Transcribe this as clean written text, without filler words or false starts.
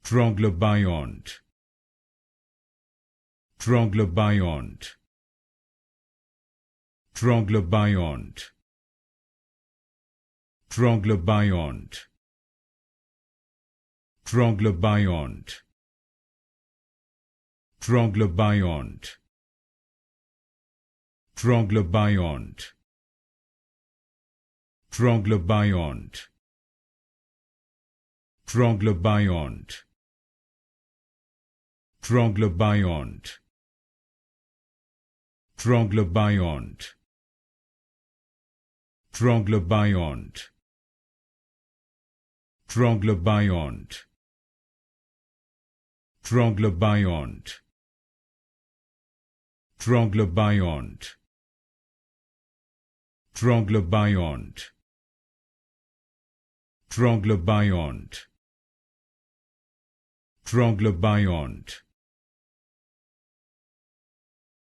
Troglobiont, Troglobiont, Troglobiont, Troglobiont, Troglobiont, Troglobiont, Troglobiont, Troglobiont, Troglobiont, Troglobiont, Troglobiont, Troglobiont, Troglobiont, Troglobiont, Troglobiont, Troglobiont, Troglobiont, Troglobiont,